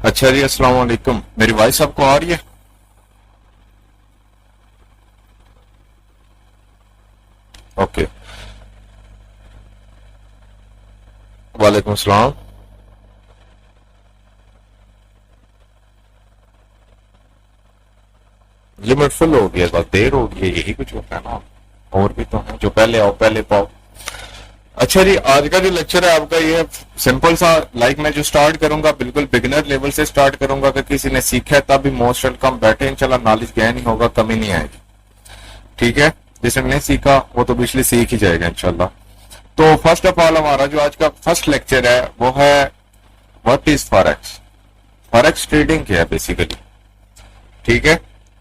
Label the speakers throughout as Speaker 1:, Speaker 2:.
Speaker 1: अच्छा जी, अस्सलाम वालेकुम। मेरी वॉइस आपको आ रही है? ओके। वालेकुम सलाम। लिमिट फुल हो गया, बस देर हो गई है, यही कुछ होता है ना। और भी तो है, जो पहले आओ पहले पाओ। अच्छा जी, आज का जो लेक्चर है आपका ये सिंपल सा, मैं जो स्टार्ट करूंगा बिल्कुल बिगिनर लेवल से स्टार्ट करूंगा। अगर किसी ने सीखा है तब भी मोस्ट वेलकम, बैठे इंशाल्लाह नॉलेज गेन ही होगा, कमी नहीं आएगी। ठीक है, जिसने नहीं सीखा वो तो पिछले सीख ही जाएगा इंशाल्लाह। तो फर्स्ट ऑफ ऑल हमारा जो आज का फर्स्ट लेक्चर है वो है what is forex. Forex trading क्या है बेसिकली। ठीक है,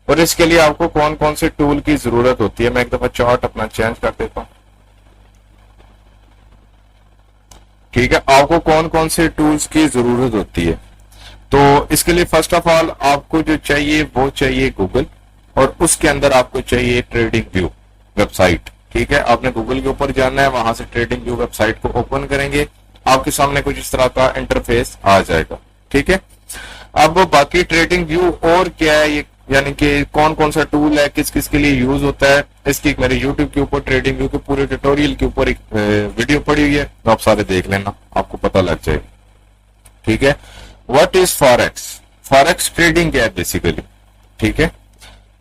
Speaker 1: और इसके लिए आपको कौन कौन से टूल की जरूरत होती है। मैं एक दफा चार्ट अपना चेंज कर देता हूं। ठीक है, आपको कौन कौन से टूल्स की जरूरत होती है। तो इसके लिए फर्स्ट ऑफ ऑल आपको जो चाहिए वो चाहिए गूगल, और उसके अंदर आपको चाहिए ट्रेडिंग व्यू वेबसाइट। ठीक है, आपने गूगल के ऊपर जाना है, वहां से ट्रेडिंग व्यू वेबसाइट को ओपन करेंगे, आपके सामने कुछ इस तरह का इंटरफेस आ जाएगा। ठीक है, अब बाकी ट्रेडिंग व्यू और क्या है ये, यानी कि कौन कौन सा टूल है, किस किस के लिए यूज होता है, इसकी एक मेरे यूट्यूब के ऊपर ट्रेडिंग व्यू के पूरे ट्यूटोरियल के ऊपर एक वीडियो पड़ी हुई है, तो आप सारे देख लेना, आपको पता लग जाएगा। ठीक है, what is forex. Forex trading क्या है बेसिकली। ठीक है,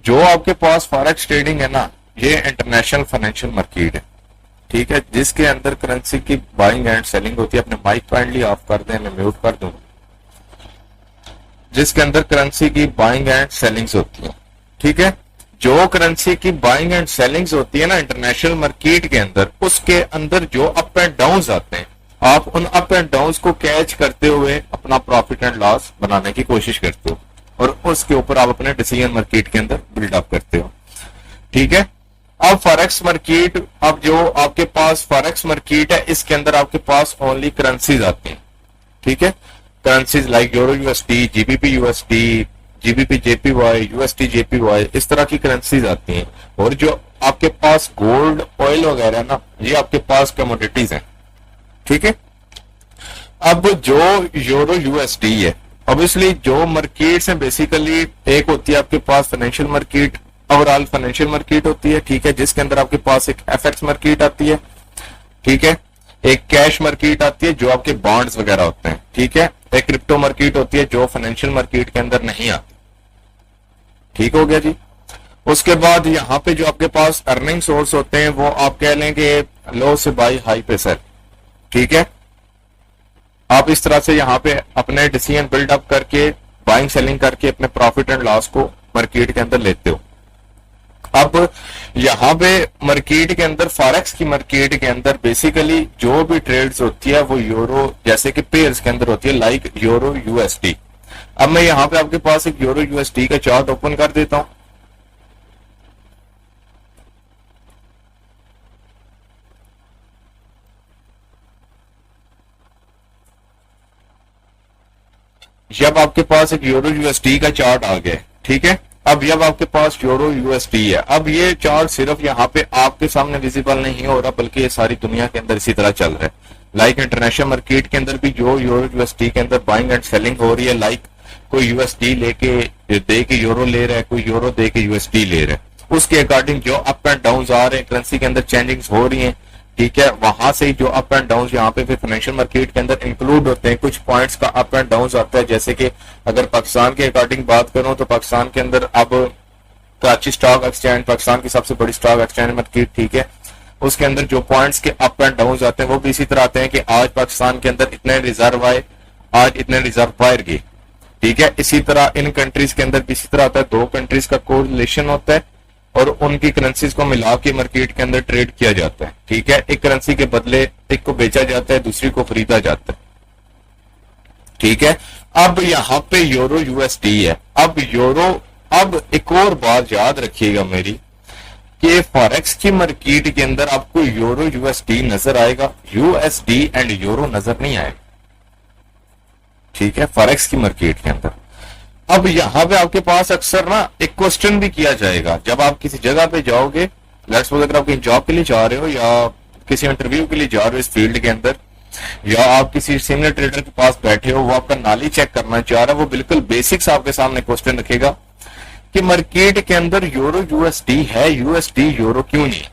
Speaker 1: जो आपके पास फॉरेक्स ट्रेडिंग है ना, ये इंटरनेशनल फाइनेंशियल मार्केट है। ठीक है, जिसके अंदर करेंसी की बाइंग एंड सेलिंग होती है। अपने माइक काइंडली ऑफ कर दें, मैं म्यूट कर दूं। जिसके अंदर करेंसी की बाइंग एंड सेलिंग्स होती है। ठीक है, जो करेंसी की बाइंग एंड सेलिंग्स होती है ना इंटरनेशनल मार्केट के अंदर, उसके अंदर जो अप एंड डाउन आते हैं, आप उन अप एंड डाउन को कैच करते हुए अपना प्रॉफिट एंड लॉस बनाने की कोशिश करते हो, और उसके ऊपर आप अपने डिसीजन मार्केट के अंदर बिल्डअप करते हो। ठीक है, अब फॉरेक्स मार्केट, अब जो आपके पास फॉरेक्स मार्केट है, इसके अंदर आपके पास ओनली करेंसीज आती हैं। ठीक है, currencies like euro USD, GBP USD, GBP JPY, USD JPY, इस तरह की करेंसीज आती हैं। और जो आपके पास गोल्ड, ऑयल वगैरह ना, ये आपके पास कमोडिटीज हैं। ठीक है, अब जो यूरो यूएसडी है, ऑब्वियसली जो मार्केट्स हैं बेसिकली, एक होती है आपके पास financial market, overall financial market होती है। ठीक है, जिसके अंदर आपके पास एक एफएक्स मार्केट आती है। ठीक है, एक कैश मार्केट आती है जो आपके बॉन्ड्स वगैरह होते हैं। ठीक है, एक क्रिप्टो मार्केट होती है जो फाइनेंशियल मार्केट के अंदर नहीं आती। ठीक हो गया जी। उसके बाद यहाँ पे जो आपके पास अर्निंग सोर्स होते हैं वो आप कह लेंगे लो से बाई, हाई पे सेल। ठीक है, आप इस तरह से यहाँ पे अपने डिसीजन बिल्डअप करके, बाइंग सेलिंग करके अपने प्रॉफिट एंड लॉस को मार्केट के अंदर लेते हो। अब यहाँ पे मार्केट के अंदर, फॉरेक्स की मार्केट के अंदर बेसिकली जो भी ट्रेड्स होती है वो यूरो, जैसे कि पेयर्स के अंदर होती है, लाइक यूरो यूएसडी। अब मैं यहाँ पे आपके पास एक यूरो यूएसडी का चार्ट ओपन कर देता हूं। जब आपके पास एक यूरो यूएसडी का चार्ट आ गया, ठीक है, अब जब आपके पास यूरो यूएसडी है, अब ये चार्ट सिर्फ यहाँ पे आपके सामने विजिबल नहीं हो रहा, बल्कि ये सारी दुनिया के अंदर इसी तरह चल रहा है। लाइक इंटरनेशनल मार्केट के अंदर भी जो यूरो यूएसडी के अंदर बाइंग एंड सेलिंग हो रही है, लाइक कोई यूएसडी लेके दे के यूरो ले रहा है, कोई यूरो दे के यूएसडी ले रहा है, उसके अकॉर्डिंग जो अप एंड डाउन आ रहे हैं, करेंसी के अंदर चेंजिंग्स हो रही हैं। ठीक है, वहां से जो अप एंड डाउन यहाँ पे फिर फाइनेंशियल मार्केट के अंदर इंक्लूड होते हैं। कुछ पॉइंट्स का अप एंड डाउन आता है, जैसे कि अगर पाकिस्तान के अकॉर्डिंग बात करूं तो पाकिस्तान के अंदर अब कराची स्टॉक एक्सचेंज, पाकिस्तान की सबसे बड़ी स्टॉक एक्सचेंज मार्केट, ठीक है, उसके अंदर जो पॉइंट्स के अप एंड डाउन आते हैं वो भी इसी तरह आते हैं कि आज पाकिस्तान के अंदर इतने रिजर्व आए, आज इतने रिजर्व बाहर गए। ठीक है, इसी तरह इन कंट्रीज के अंदर भी इसी तरह आता है, दो कंट्रीज का कोरिलेशन होता है और उनकी करेंसीज को मिला के मार्केट के अंदर ट्रेड किया जाता है। ठीक है, एक करेंसी के बदले एक को बेचा जाता है, दूसरी को खरीदा जाता है। ठीक है, अब यहाँ पे यूरो यूएसडी है। अब एक और बात याद रखिएगा मेरी, कि फॉरेक्स की मार्केट के अंदर आपको यूरो यूएसडी नजर आएगा, यूएसडी एंड यूरो नजर नहीं आएगा। ठीक है, फॉरेक्स की मार्केट के अंदर। अब यहां पे आपके पास अक्सर ना एक क्वेश्चन भी किया जाएगा, जब आप किसी जगह पे जाओगे, लेट्स सपोज अगर आप कहीं जॉब के लिए जा रहे हो या किसी इंटरव्यू के लिए जा रहे हो इस फील्ड के अंदर, या आप किसी सीनियर ट्रेडर के पास बैठे हो, वो आपका नॉलेज चेक करना चाह रहा है, वो बिल्कुल बेसिक्स आपके सामने क्वेश्चन रखेगा कि मार्केट के अंदर यूरो यूएसडी है, यूएसडी यूरो क्यों नहीं है।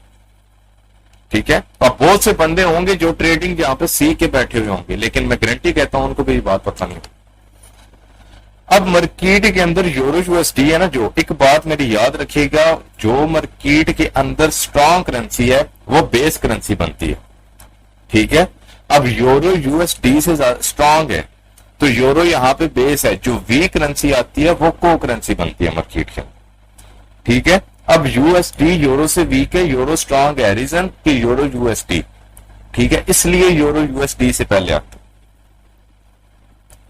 Speaker 1: ठीक है, अब बहुत से बंदे होंगे जो ट्रेडिंग यहाँ पे सीख के बैठे हुए होंगे, लेकिन मैं गारंटी कहता हूं उनको भी ये बात पता नहीं। अब मार्केट के अंदर यूरो यूएसडी है ना, जो एक बात मेरी याद रखिएगा, जो मार्केट के अंदर स्ट्रॉन्ग करेंसी है वो बेस करेंसी बनती है। ठीक है, अब यूरो यूएसडी से स्ट्रॉन्ग है तो यूरो यहाँ पे बेस है, जो वीक करेंसी आती है वो को करेंसी बनती है मार्केट के अंदर। ठीक है, अब यूएसडी यूरो से वीक है, यूरो स्ट्रॉन्ग है, रीजन कि यूरो यूएसडी। ठीक है, इसलिए यूरो यूएसडी से पहले आता है।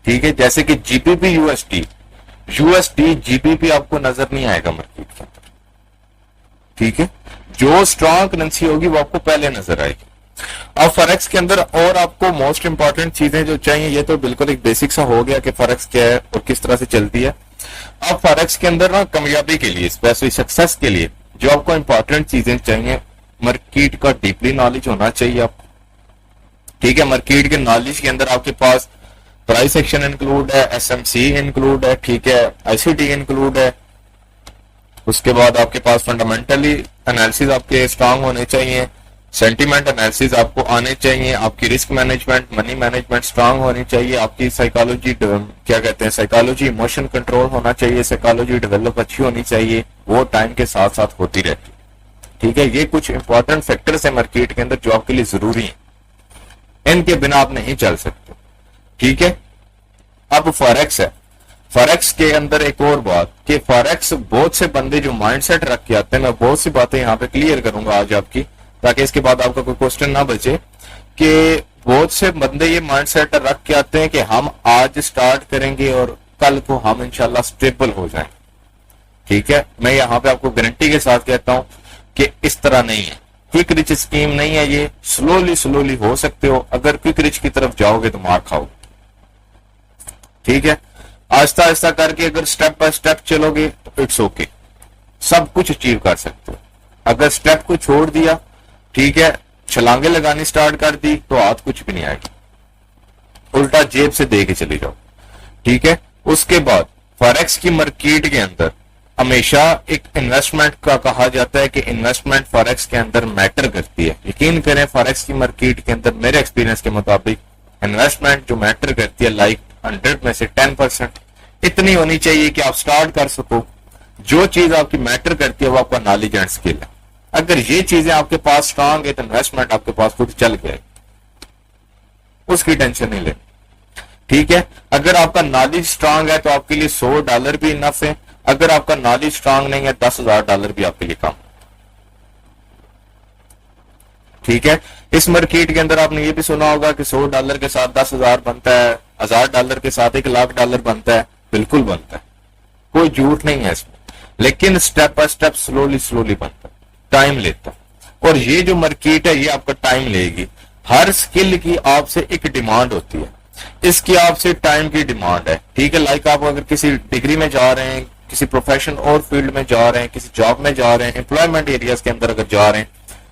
Speaker 1: ठीक है, जैसे कि जीबीपी यूएसडी, यूएसडी जीबीपी आपको नजर नहीं आएगा मार्केट के अंदर। ठीक है, जो स्ट्रॉन्ग करेंसी होगी वो आपको पहले नजर आएगी। अब फॉरेक्स के अंदर और आपको मोस्ट इंपॉर्टेंट चीजें जो चाहिए, ये तो बिल्कुल एक बेसिक सा हो गया कि फॉरेक्स क्या है और किस तरह से चलती है। अब फॉरेक्स के अंदर ना कामयाबी के लिए, स्पेशली सक्सेस के लिए जो आपको इंपॉर्टेंट चीजें चाहिए, मार्केट का डीपली नॉलेज होना चाहिए आपको। ठीक है, मार्केट के नॉलेज के अंदर आपके पास प्राइस एक्शन इंक्लूड है, एसएमसी इंक्लूड है, ठीक है, आईसीटी इंक्लूड है। उसके बाद आपके पास फंडामेंटली एनालिसिस आपके स्ट्रांग होने चाहिए, सेंटीमेंट एनालिसिस आपको आने चाहिए, आपकी risk management, money management strong होनी चाहिए, आपकी साइकोलॉजी क्या कहते हैं, साइकोलॉजी इमोशन कंट्रोल होना चाहिए, साइकोलॉजी डेवलप अच्छी होनी चाहिए, वो टाइम के साथ साथ होती रहती है। ठीक है, ये कुछ इंपॉर्टेंट फैक्टर्स है मार्केट के अंदर जो आपके लिए जरूरी है, इनके बिना आप नहीं चल सकते। ठीक है, अब फॉरेक्स है, फॉरेक्स के अंदर एक और बात कि फॉरेक्स बहुत से बंदे जो माइंडसेट रख के आते हैं, मैं बहुत सी बातें यहाँ पे क्लियर करूंगा आज आपकी, ताकि इसके बाद आपका कोई क्वेश्चन ना बचे, कि बहुत से बंदे ये माइंडसेट रख के आते हैं कि हम आज स्टार्ट करेंगे और कल को हम इंशाल्लाह स्टेबल हो जाएं। ठीक है, मैं यहाँ पे आपको गारंटी के साथ कहता हूं कि इस तरह नहीं है, क्विक रिच स्कीम नहीं है ये, स्लोली स्लोली हो सकते हो, अगर क्विक रिच की तरफ जाओगे तो मार खाओगे। ठीक है, आहिस्ता आहिस्ता करके अगर स्टेप बाय स्टेप चलोगे तो इट्स ओके, सब कुछ अचीव कर सकते हो। अगर स्टेप को छोड़ दिया, ठीक है, छलांगे लगानी स्टार्ट कर दी, तो हाथ कुछ भी नहीं आएगी, उल्टा जेब से दे के चले जाओ। ठीक है, उसके बाद फॉरेक्स की मार्केट के अंदर हमेशा एक इन्वेस्टमेंट का कहा जाता है कि इन्वेस्टमेंट फॉरेक्स के अंदर मैटर करती है। यकीन करें, फॉरेक्स की मार्केट के अंदर मेरे एक्सपीरियंस के मुताबिक इन्वेस्टमेंट जो मैटर करती है, लाइक 100 में से 10% इतनी होनी चाहिए कि आप स्टार्ट कर सको। जो चीज आपकी मैटर करती है वो आपका नॉलेज एंड स्किल है। अगर ये चीजें आपके पास स्ट्रांग है तो इन्वेस्टमेंट आपके पास खुद चल गया, उसकी टेंशन नहीं लेनी। ठीक है, अगर आपका नॉलेज स्ट्रांग है तो आपके लिए $100 भी इनफ है, अगर आपका नॉलेज स्ट्रांग नहीं है $10,000 भी आपके लिए कम। ठीक है, इस मार्केट के अंदर आपने ये भी सुना होगा कि $100 के साथ 10,000 बनता है, $1,000 के साथ $1,00,000 बनता है, बिल्कुल बनता है, कोई झूठ नहीं है इसमें, लेकिन step by step slowly slowly बनता है, टाइम लेता है। और ये जो मार्केट है ये आपका टाइम लेगी। हर स्किल की आपसे एक डिमांड होती है, इसकी आपसे टाइम की डिमांड है। ठीक है, लाइक आप अगर किसी डिग्री में जा रहे हैं, किसी प्रोफेशन और फील्ड में जा रहे हैं, किसी जॉब में जा रहे हैं, एम्प्लॉयमेंट एरियाज के अंदर अगर जा रहे हैं,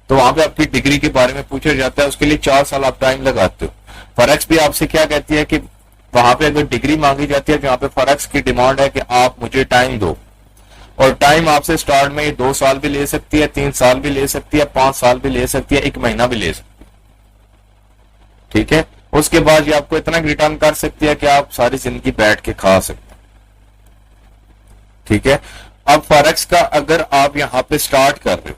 Speaker 1: तो वहां पे आपकी डिग्री के बारे में पूछा जाता है, उसके लिए 4 साल आप टाइम लगाते हो। फॉरेक्स भी आपसे क्या कहती है कि वहां पे अगर डिग्री मांगी जाती है, जहां पे फॉरेक्स की डिमांड है कि आप मुझे टाइम दो, और टाइम आपसे स्टार्ट में 2 साल भी ले सकती है, 3 साल भी ले सकती है, 5 साल भी ले सकती है, 1 महीना भी ले सकती है। ठीक है, उसके बाद ये आपको इतना रिटर्न कर सकती है कि आप सारी जिंदगी बैठ के खा सकते हैं। ठीक है, अब फॉरेक्स का अगर आप यहां पे स्टार्ट कर रहे हो,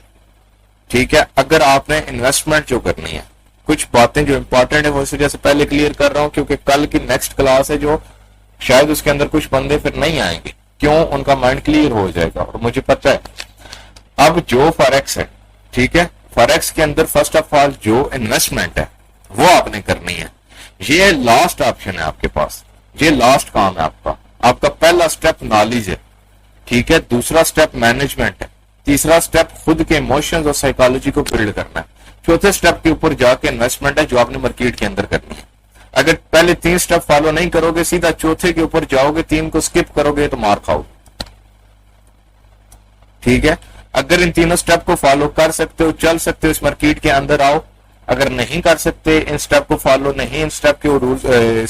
Speaker 1: ठीक है, अगर आपने इन्वेस्टमेंट जो करनी है, कुछ बातें जो इंपॉर्टेंट है वो इस वजह से पहले क्लियर कर रहा हूं क्योंकि कल की नेक्स्ट क्लास है जो शायद उसके अंदर कुछ बंदे फिर नहीं आएंगे, क्यों, उनका माइंड क्लियर हो जाएगा और मुझे पता है। अब जो फॉरेक्स है, ठीक है, फॉरेक्स के अंदर फर्स्ट ऑफ ऑल जो इन्वेस्टमेंट है वो आपने करनी है। ये लास्ट ऑप्शन है आपके पास, ये लास्ट काम है आपका। आपका पहला स्टेप नॉलेज है, ठीक है, दूसरा स्टेप मैनेजमेंट है, तीसरा स्टेप खुद के इमोशंस और साइकोलॉजी को बिल्ड करना है, चौथे स्टेप के ऊपर जाके इन्वेस्टमेंट है जो आपने मार्केट के अंदर करनी है। अगर पहले 3 स्टेप फॉलो नहीं करोगे, सीधा चौथे के ऊपर जाओगे, 3 को स्किप करोगे तो मार खाओगे। ठीक है, अगर इन तीनों स्टेप को फॉलो कर सकते हो, चल सकते हो, इस मार्केट के अंदर आओ, अगर नहीं कर सकते इन स्टेप को फॉलो, नहीं इन स्टेप के रूल्स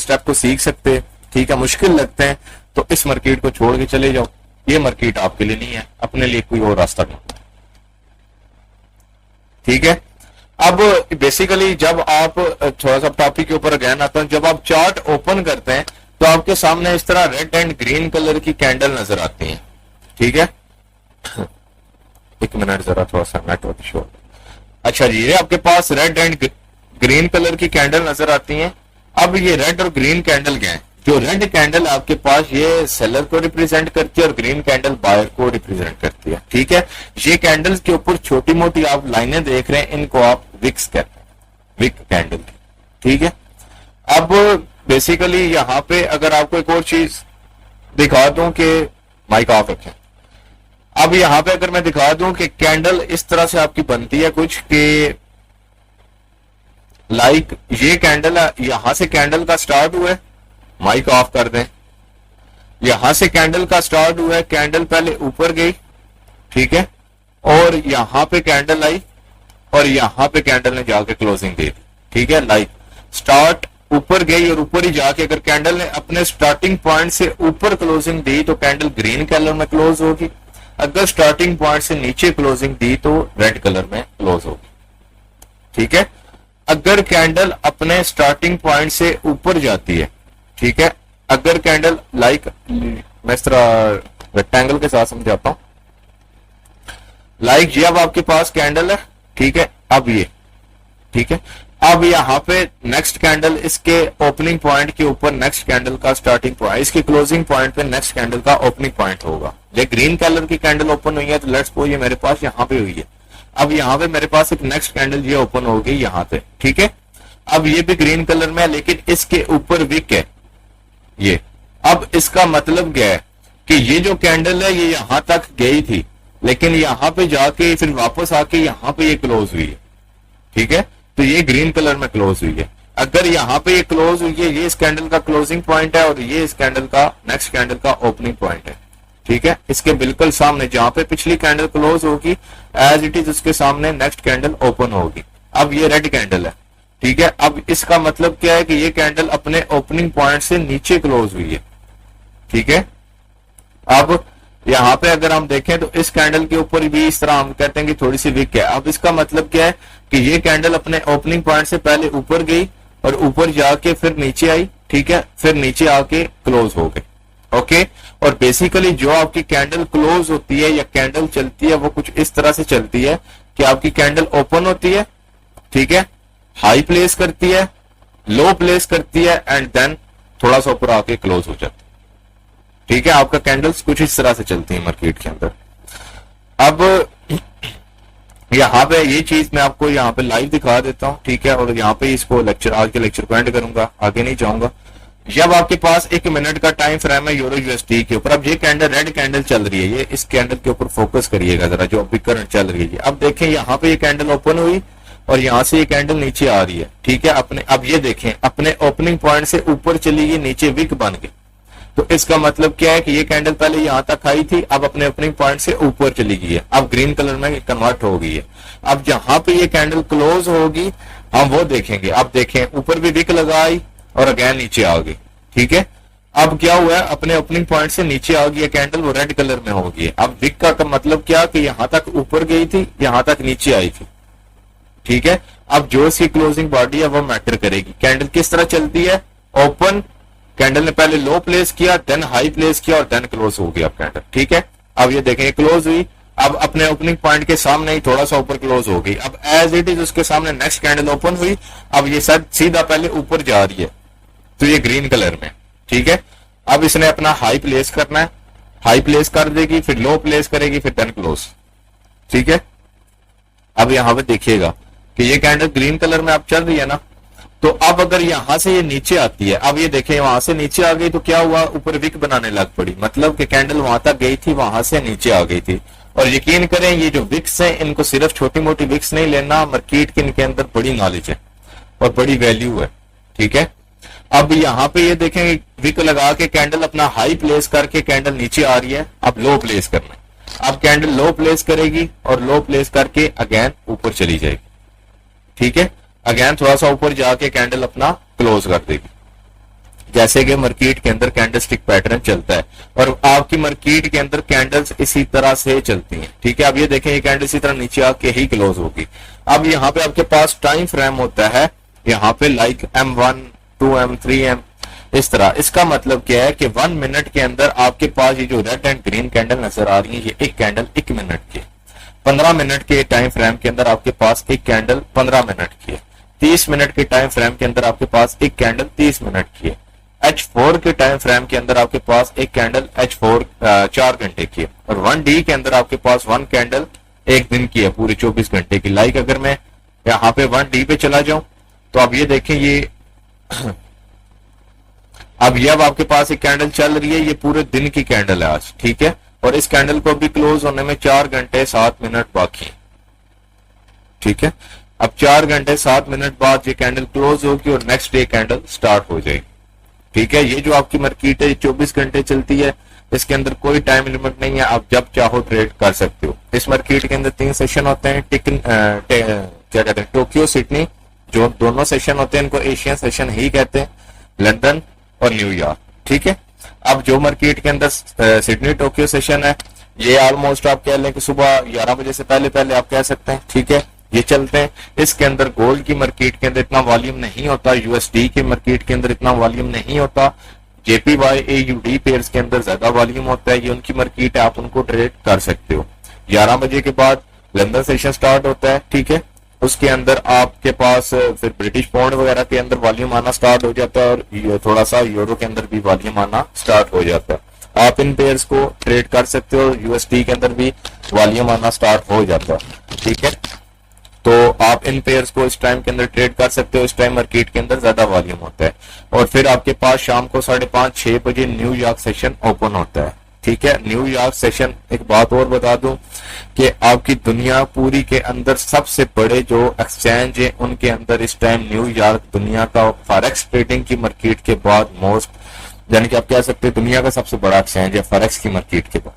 Speaker 1: स्टेप को सीख सकते, ठीक है, मुश्किल लगते हैं, तो इस मार्केट को छोड़ के चले जाओ। ये मार्केट आपके लिए नहीं है, अपने लिए कोई और रास्ता नहीं। ठीक है, अब बेसिकली जब आप थोड़ा सा टॉपिक के ऊपर अगेन आता हूं, जब आप चार्ट ओपन करते हैं तो आपके सामने इस तरह रेड एंड ग्रीन कलर की कैंडल नजर आती है। ठीक है, एक मिनट जरा थोड़ा सा नेटवर्क इशू। अच्छा जी, ये आपके पास रेड एंड ग्रीन कलर की कैंडल नजर आती हैं। अब ये रेड और ग्रीन कैंडल क्या है? जो रेड कैंडल आपके पास ये सेलर को रिप्रेजेंट करती है और ग्रीन कैंडल बायर को रिप्रेजेंट करती है। ठीक है, ये कैंडल्स के ऊपर छोटी मोटी आप लाइनें देख रहे हैं, इनको आप विक्स कहते हैं, विक कैंडल। ठीक है, अब बेसिकली यहां पे अगर आपको एक और चीज दिखा दूं कि माइक ऑफ रखें, अब यहां पे अगर मैं दिखा दूं कि कैंडल इस तरह से आपकी बनती है कुछ कि लाइक ये कैंडल यहां से कैंडल का स्टार्ट हुआ है, माइक ऑफ कर दें, यहां से कैंडल का स्टार्ट हुआ है, कैंडल पहले ऊपर गई, ठीक है, और यहां पे कैंडल आई और यहां पे कैंडल ने जाके क्लोजिंग दे दी। ठीक है, लाइक स्टार्ट ऊपर गई और ऊपर ही जाके अगर कैंडल ने अपने स्टार्टिंग पॉइंट से ऊपर क्लोजिंग दी तो कैंडल ग्रीन कलर में क्लोज होगी, अगर स्टार्टिंग पॉइंट से नीचे क्लोजिंग दी तो रेड कलर में क्लोज होगी। ठीक है, अगर कैंडल अपने स्टार्टिंग पॉइंट से ऊपर जाती है, ठीक है, अगर कैंडल लाइक मैं इस तरह रेक्टेंगल के साथ समझाता हूं, लाइक ये अब आपके पास कैंडल है, ठीक है, अब ये, ठीक है, अब यहां पे नेक्स्ट कैंडल इसके ओपनिंग पॉइंट के ऊपर नेक्स्ट कैंडल का स्टार्टिंग पॉइंट, इसके क्लोजिंग पॉइंट पे नेक्स्ट कैंडल का ओपनिंग पॉइंट होगा। ये ग्रीन कलर की कैंडल ओपन हुई है तो लेट्स सपोज ये मेरे पास यहां पे हुई है, अब यहां पे मेरे पास एक नेक्स्ट कैंडल ये ओपन हो गई यहां पे। ठीक है, अब ये भी ग्रीन कलर में है लेकिन इसके ऊपर विक है ये। अब इसका मतलब क्या है कि ये जो कैंडल है ये यहां तक गई थी लेकिन यहां पे जाके फिर वापस आके यहां पे ये क्लोज हुई है। ठीक है, तो ये ग्रीन कलर में क्लोज हुई है। अगर यहां पे ये क्लोज हुई है, ये इस कैंडल का क्लोजिंग पॉइंट है और ये इस कैंडल का नेक्स्ट कैंडल का ओपनिंग पॉइंट है। ठीक है, इसके बिल्कुल सामने जहां पे पिछली कैंडल क्लोज होगी एज इट इज उसके सामने नेक्स्ट कैंडल ओपन होगी। अब ये रेड कैंडल है, ठीक है, अब इसका मतलब क्या है कि ये कैंडल अपने ओपनिंग पॉइंट से नीचे क्लोज हुई है। ठीक है, अब यहां पे अगर हम देखें तो इस कैंडल के ऊपर भी इस तरह हम कहते हैं कि थोड़ी सी विक है। अब इसका मतलब क्या है कि ये कैंडल अपने ओपनिंग पॉइंट से पहले ऊपर गई और ऊपर जाके फिर नीचे आई, ठीक है, फिर नीचे आके क्लोज हो गई। ओके, और बेसिकली जो आपकी कैंडल क्लोज होती है या कैंडल चलती है वो कुछ इस तरह से चलती है कि आपकी कैंडल ओपन होती है, ठीक है, हाई प्लेस करती है, लो प्लेस करती है एंड देन थोड़ा सा ऊपर आके क्लोज हो जाती है। ठीक है, आपका कैंडल्स कुछ इस तरह से चलती है मार्केट के अंदर। अब यहां पे ये चीज मैं आपको यहां पे लाइव दिखा देता हूं, ठीक है, और यहां पे इसको लेक्चर आज के लेक्चर को एंड करूंगा, आगे नहीं जाऊंगा। जब आपके पास 1 मिनट का टाइम फ्रेम है यूरो यूएसडी के ऊपर, अब ये कैंडल रेड कैंडल चल रही है, ये इस कैंडल के ऊपर फोकस करिएगा जरा जो अभी करंट चल रही है। अब देखें यहाँ पे ये कैंडल ओपन हुई और यहां से ये कैंडल नीचे आ रही है। ठीक है, अपने अब ये देखें अपने ओपनिंग पॉइंट से ऊपर चली गई, नीचे विक बन गई, तो इसका मतलब क्या है कि ये कैंडल पहले यहां तक आई थी, अब अपने ओपनिंग पॉइंट से ऊपर चली गई है, अब ग्रीन कलर में कन्वर्ट हो गई है। अब जहां पे ये कैंडल क्लोज होगी हम वो देखेंगे। अब देखें ऊपर भी विक लगाई और अगेन नीचे आ गई। ठीक है, अब क्या हुआ है अपने ओपनिंग पॉइंट से नीचे आ गई है कैंडल, वो रेड कलर में होगी। अब विक का मतलब क्या कि यहां तक ऊपर गई थी, यहां तक नीचे आई थी। ठीक है, अब जो इसकी क्लोजिंग बॉडी है वो मैटर करेगी। कैंडल किस तरह चलती है, ओपन, कैंडल ने पहले लो प्लेस किया, देन हाई प्लेस किया और देन क्लोज हो गया कैंडल। ठीक है, अब ये देखें क्लोज हुई, अब अपने ओपनिंग पॉइंट के सामने ही थोड़ा सा ऊपर क्लोज हो गई। अब एज इट इज उसके सामने नेक्स्ट कैंडल ओपन हुई, अब ये सीधा पहले ऊपर जा रही है तो ये ग्रीन कलर में। ठीक है, अब इसने अपना हाई प्लेस करना है, हाई प्लेस कर देगी, फिर लो प्लेस करेगी, फिर देन क्लोज। ठीक है, अब यहां पे देखिएगा कि ये कैंडल ग्रीन कलर में अब चल रही है ना, तो अब अगर यहां से ये नीचे आती है, अब ये देखें वहां से नीचे आ गई तो क्या हुआ, ऊपर विक बनाने लग पड़ी, मतलब कि कैंडल वहां तक गई थी, वहां से नीचे आ गई थी। और यकीन करें ये जो विक्स हैं इनको सिर्फ छोटी मोटी विक्स नहीं लेना, मार्केट के इनके अंदर बड़ी नॉलेज है और बड़ी वैल्यू है। ठीक है, अब यहां पे ये देखें विक लगा के कैंडल अपना हाई प्लेस करके कैंडल नीचे आ रही है, अब लो प्लेस करना है। अब कैंडल लो प्लेस करेगी और लो प्लेस करके अगेन ऊपर चली जाएगी। ठीक है, अगेन थोड़ा सा ऊपर जाके कैंडल अपना क्लोज कर देगी, जैसे कि मार्केट के अंदर कैंडलस्टिक पैटर्न चलता है। और आपकी मार्केट के अंदर कैंडल्स इसी तरह से चलती हैं, ठीक है। अब ये देखें, ये कैंडल इसी तरह नीचे आके ही क्लोज होगी। अब यहाँ पे आपके पास टाइम फ्रेम होता है, यहाँ पे लाइक M1, 2M, 3M इस तरह। इसका मतलब क्या है कि 1 मिनट के अंदर आपके पास ये जो रेड एंड ग्रीन कैंडल नजर आ रही है, ये एक कैंडल 1 मिनट की है। 15 मिनट के टाइम फ्रेम के अंदर आपके पास एक कैंडल 15 मिनट की है। 30 मिनट के टाइम फ्रेम के अंदर आपके पास एक कैंडल 30 मिनट की है। H4 के टाइम फ्रेम के अंदर आपके पास एक कैंडल H4 4 घंटे की है। और 1D के अंदर आपके पास 1 कैंडल 1 दिन की है, पूरे 24 घंटे की। लाइक अगर मैं यहाँ पे 1D पे चला जाऊं तो अब ये देखें, ये अब आपके पास एक कैंडल चल रही है, ये पूरे दिन की कैंडल है आज, ठीक है। और इस कैंडल को भी क्लोज होने में 4 घंटे 7 मिनट बाकी है, ठीक है। अब 4 घंटे 7 मिनट बाद ये कैंडल क्लोज होगी और नेक्स्ट डे कैंडल स्टार्ट हो जाएगी, ठीक है। ये जो आपकी मार्केट है 24 घंटे चलती है, इसके अंदर कोई टाइम लिमिट नहीं है, आप जब चाहो ट्रेड कर सकते हो। इस मार्केट के अंदर 3 सेशन होते हैं, क्या कहते हैं, टोक्यो, सिडनी, जो दोनों सेशन होते हैं इनको एशियन सेशन ही कहते हैं, लंदन और न्यूयॉर्क, ठीक है। अब जो मार्केट के अंदर सिडनी टोक्यो सेशन है, ये ऑलमोस्ट आप कह लें कि सुबह 11 बजे से पहले पहले आप कह सकते हैं, ठीक है, ये चलते हैं। इसके अंदर गोल्ड की मार्केट के अंदर इतना वॉल्यूम नहीं होता, यूएसडी की मार्केट के अंदर इतना वॉल्यूम नहीं होता, JPY AUD पेयर्स के अंदर ज्यादा वॉल्यूम होता है, ये उनकी मार्केट है, आप उनको ट्रेड कर सकते हो। 11 बजे के बाद लंदन सेशन स्टार्ट होता है, ठीक है। उसके अंदर आपके पास फिर ब्रिटिश पाउंड वगैरह के अंदर वॉल्यूम आना स्टार्ट हो जाता है और थोड़ा सा यूरो के अंदर भी वॉल्यूम आना स्टार्ट हो जाता है। आप इन पेयर्स को ट्रेड कर सकते हो, यूएसडी के अंदर भी वॉल्यूम आना स्टार्ट हो जाता है, ठीक है। तो आप इन पेयर्स को इस टाइम के अंदर ट्रेड कर सकते हो, इस टाइम मार्केट के अंदर ज्यादा वॉल्यूम होता है। और फिर आपके पास शाम को 5:30-6 बजे न्यूयॉर्क सेशन ओपन होता है, ठीक है। न्यूयॉर्क सेशन, एक बात और बता दूं कि आपकी दुनिया पूरी के अंदर सबसे बड़े जो एक्सचेंज है उनके अंदर इस टाइम न्यूयॉर्क दुनिया का फॉरेक्स ट्रेडिंग की मार्केट के बाद मोस्ट, यानी कि आप कह सकते हैं दुनिया का सबसे बड़ा एक्सचेंज है फॉरेक्स की मार्केट के बाद,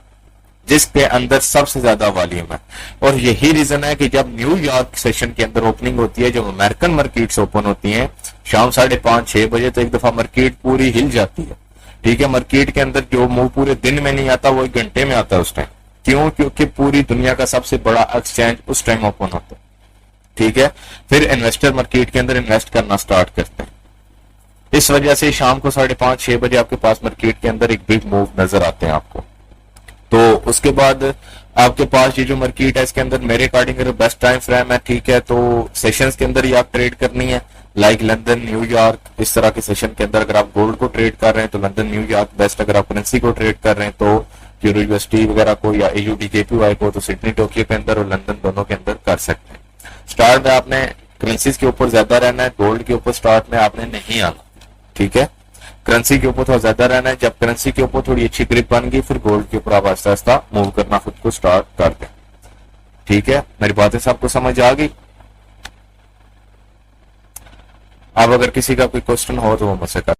Speaker 1: जिसके अंदर सबसे ज्यादा वॉल्यूम है। और यही रीजन है कि जब न्यूयॉर्क सेशन के अंदर ओपनिंग होती है, जब अमेरिकन मार्केट्स ओपन होती हैं शाम 5:30-6 बजे, तो एक दफा मार्केट पूरी हिल जाती है, ठीक है। मार्केट के अंदर जो मूव पूरे दिन में नहीं आता वो 1 घंटे में आता है उस टाइम। क्यों? क्योंकि पूरी दुनिया का सबसे बड़ा एक्सचेंज उस टाइम ओपन होता है, ठीक है। फिर इन्वेस्टर मार्केट के अंदर इन्वेस्ट करना स्टार्ट करते हैं। इस वजह से शाम को 5:30-6 बजे आपके पास मार्केट के अंदर एक बिग मूव नजर आते हैं आपको। तो उसके बाद आपके पास ये जो मार्केट है इसके अंदर मेरे अकॉर्डिंग बेस्ट टाइम फ्रेम है, ठीक है। तो सेशंस के अंदर ही आप ट्रेड करनी है, लाइक लंदन, न्यूयॉर्क, इस तरह के सेशन के अंदर। अगर आप गोल्ड को ट्रेड कर रहे हैं तो लंदन, न्यूयॉर्क बेस्ट। अगर आप करेंसी को ट्रेड कर रहे हैं तो यूरो यूएसडी वगैरह को या AUD JPY को तो सिडनी टोक्यो के अंदर और लंदन दोनों के अंदर कर सकते हैं। स्टार्ट में आपने करेंसीज के ऊपर ज्यादा रहना है, गोल्ड के ऊपर स्टार्ट में आपने नहीं आना, ठीक है। करेंसी के ऊपर थोड़ा ज्यादा रहना है, जब करेंसी के ऊपर थोड़ी अच्छी ग्रिप बन गई फिर गोल्ड के ऊपर आप आहिस्ता आहिस्ता मूव करना खुद को स्टार्ट कर दें, ठीक है। मेरी बातें सबको समझ आ गई? अब अगर किसी का कोई क्वेश्चन हो तो वो मुझसे कर